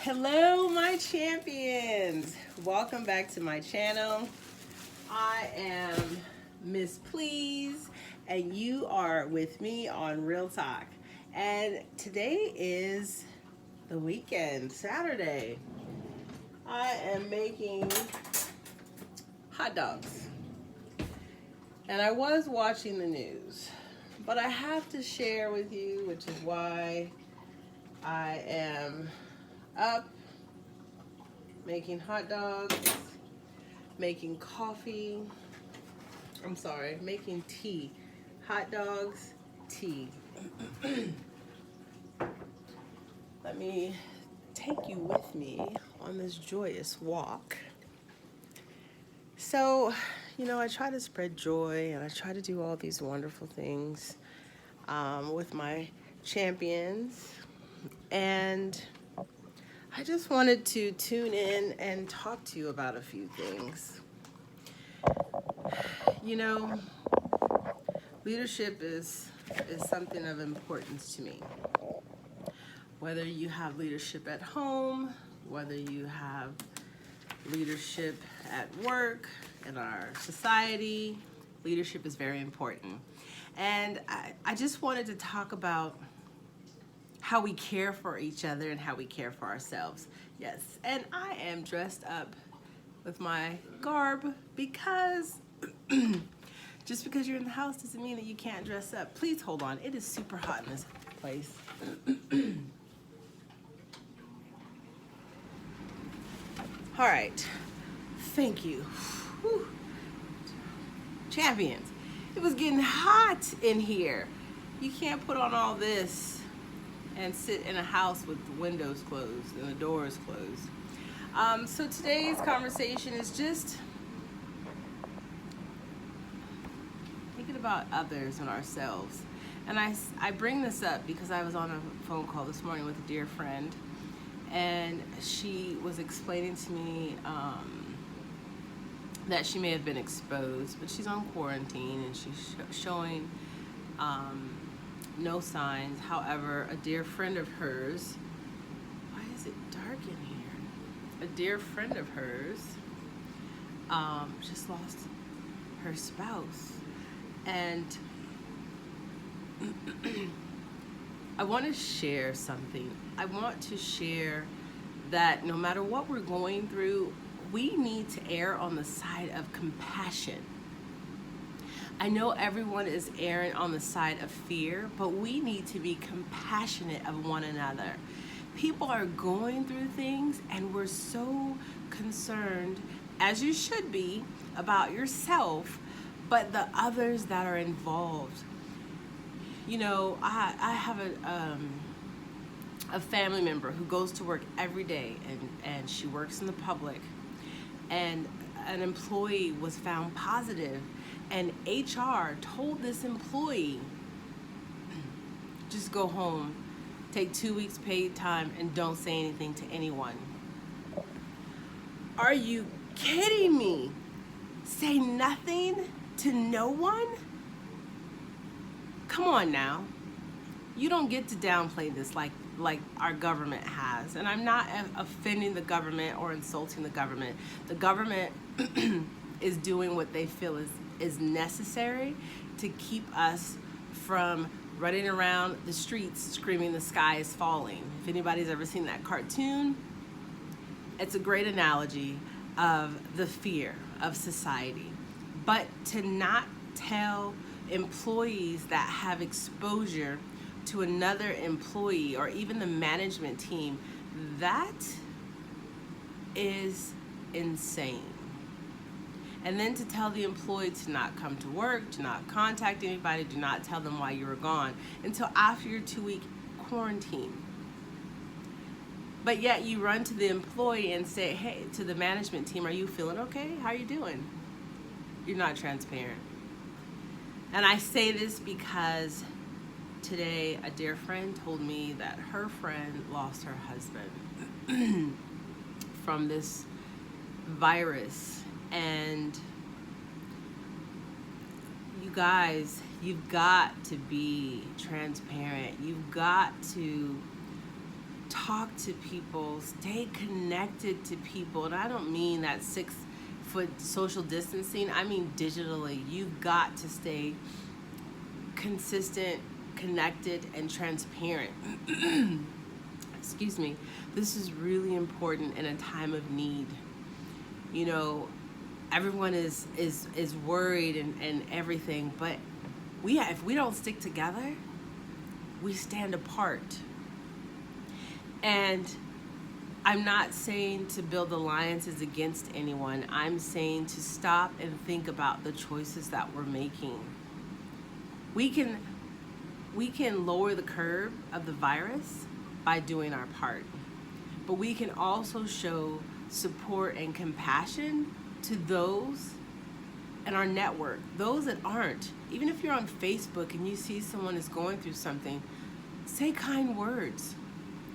Hello, my champions. Welcome back to my channel. I am Miss Please, and you are with me on Real Talk. And today is the weekend, Saturday. I am making hot dogs. And I was watching the news, but I have to share with you, which is why I am up making hot dogs, making coffee. I'm sorry, making tea. Hot dogs, tea. Let me take you with me on this joyous walk. So, I try to spread joy and I try to do all these wonderful things with my champions. And I just wanted to tune in and talk to you about a few things. Leadership is something of importance to me. Whether you have leadership at home, whether you have leadership at work, in our society, leadership is very important. And I just wanted to talk about how we care for each other and how we care for ourselves. Yes, and I am dressed up with my garb because just because you're in the house doesn't mean that you can't dress up. Please hold on, it is super hot in this place. All right, thank you. Whew. Champions, it was getting hot in here. You can't put on all this and sit in a house with the windows closed and the doors closed. So today's conversation is just thinking about others and ourselves. And I bring this up because I was on a phone call this morning with a dear friend, and she was explaining to me that she may have been exposed, but she's on quarantine and she's showing no signs. However, a dear friend of hers, why is it dark in here? A dear friend of hers just lost her spouse. And I want to share something. I want to share that no matter what we're going through, we need to err on the side of compassion. I know everyone is erring on the side of fear, but we need to be compassionate of one another. People are going through things and we're so concerned, as you should be, about yourself, but the others that are involved. I have a family member who goes to work every day and she works in the public, and an employee was found positive, and HR told this employee, just go home, take 2 weeks paid time, and don't say anything to anyone. Are you kidding me? Say nothing to no one? Come on now. You don't get to downplay this like our government has. And I'm not offending the government or insulting the government. The government is doing what they feel is necessary to keep us from running around the streets screaming the sky is falling. If anybody's ever seen that cartoon, it's a great analogy of the fear of society. But to not tell employees that have exposure to another employee or even the management team, that is insane. And then to tell the employee to not come to work, to not contact anybody, do not tell them why you were gone until after your 2-week quarantine. But yet you run to the employee and say, hey, to the management team, are you feeling okay? How are you doing? You're not transparent. And I say this because today a dear friend told me that her friend lost her husband from this virus. And you guys, you've got to be transparent. You've got to talk to people, stay connected to people. And I don't mean that 6-foot social distancing, I mean digitally. You've got to stay consistent, connected, and transparent. Excuse me. This is really important in a time of need. You know, everyone is worried and everything, but if we don't stick together, we stand apart. And I'm not saying to build alliances against anyone. I'm saying to stop and think about the choices that we're making. We can lower the curve of the virus by doing our part, but we can also show support and compassion to those in our network, those that aren't. Even if you're on Facebook and you see someone is going through something, say kind words.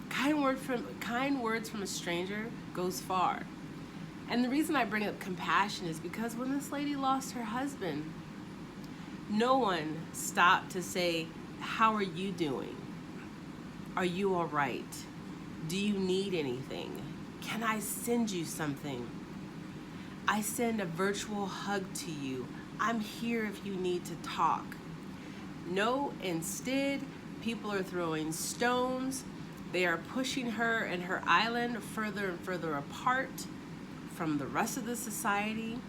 Kind words from a stranger goes far. And the reason I bring up compassion is because when this lady lost her husband, no one stopped to say, how are you doing? Are you all right? Do you need anything? Can I send you something? I send a virtual hug to you. I'm here if you need to talk. No, instead, people are throwing stones. They are pushing her and her island further and further apart from the rest of the society.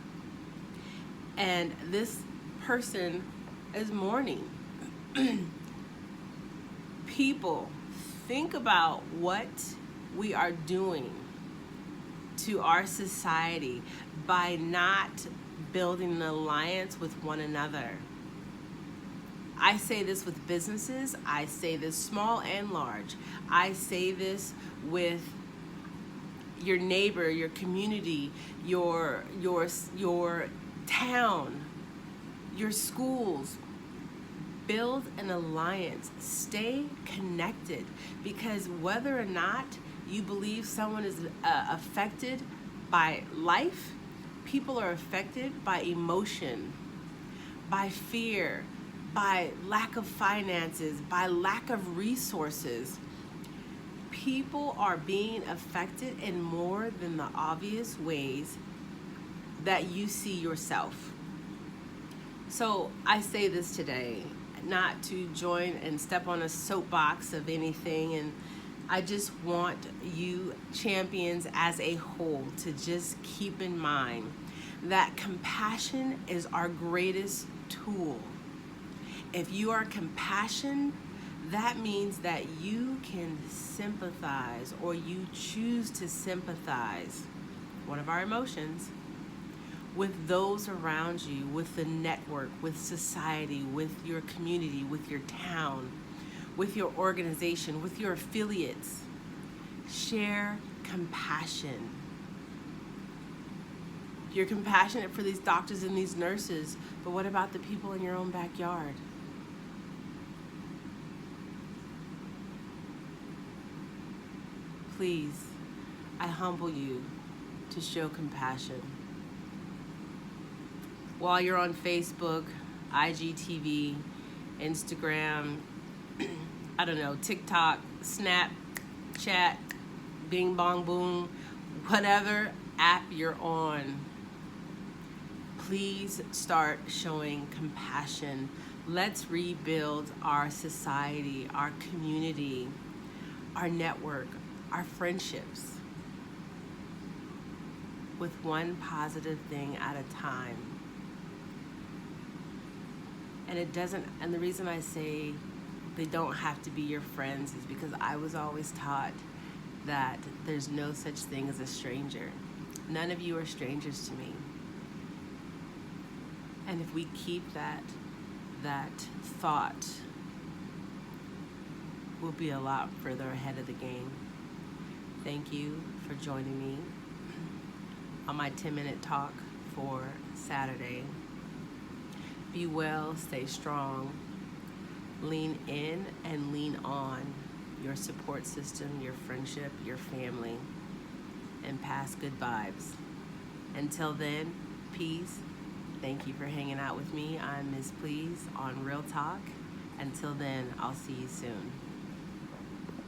And this person is mourning. People, think about what we are doing to our society by not building an alliance with one another. I say this with businesses. I say this small and large. I say this with your neighbor, your community, your town, your schools. Build an alliance. Stay connected, because whether or not you believe someone is affected by life, people are affected by emotion, by fear, by lack of finances, by lack of resources. People are being affected in more than the obvious ways that you see yourself. So I say this today, not to join and step on a soapbox of anything, and I just want you champions as a whole to just keep in mind that compassion is our greatest tool. If you are compassionate, that means that you can sympathize, or you choose to sympathize, one of our emotions, with those around you, with the network, with society, with your community, with your town, with your organization, with your affiliates. Share compassion. You're compassionate for these doctors and these nurses, but what about the people in your own backyard? Please, I humble you to show compassion. While you're on Facebook, IGTV, Instagram, I don't know, TikTok, Snapchat, Bing Bong Boom, whatever app you're on, please start showing compassion. Let's rebuild our society, our community, our network, our friendships, with one positive thing at a time. And the reason I say they don't have to be your friends is because I was always taught that there's no such thing as a stranger. None of you are strangers to me. And if we keep that thought, we'll be a lot further ahead of the game. Thank you for joining me on my 10-minute talk for Saturday. Be well, stay strong, lean in and lean on your support system, your friendship, your family, and pass good vibes. Until then, peace. Thank you for hanging out with me. I'm Ms. Please on Real Talk. Until then, I'll see you soon.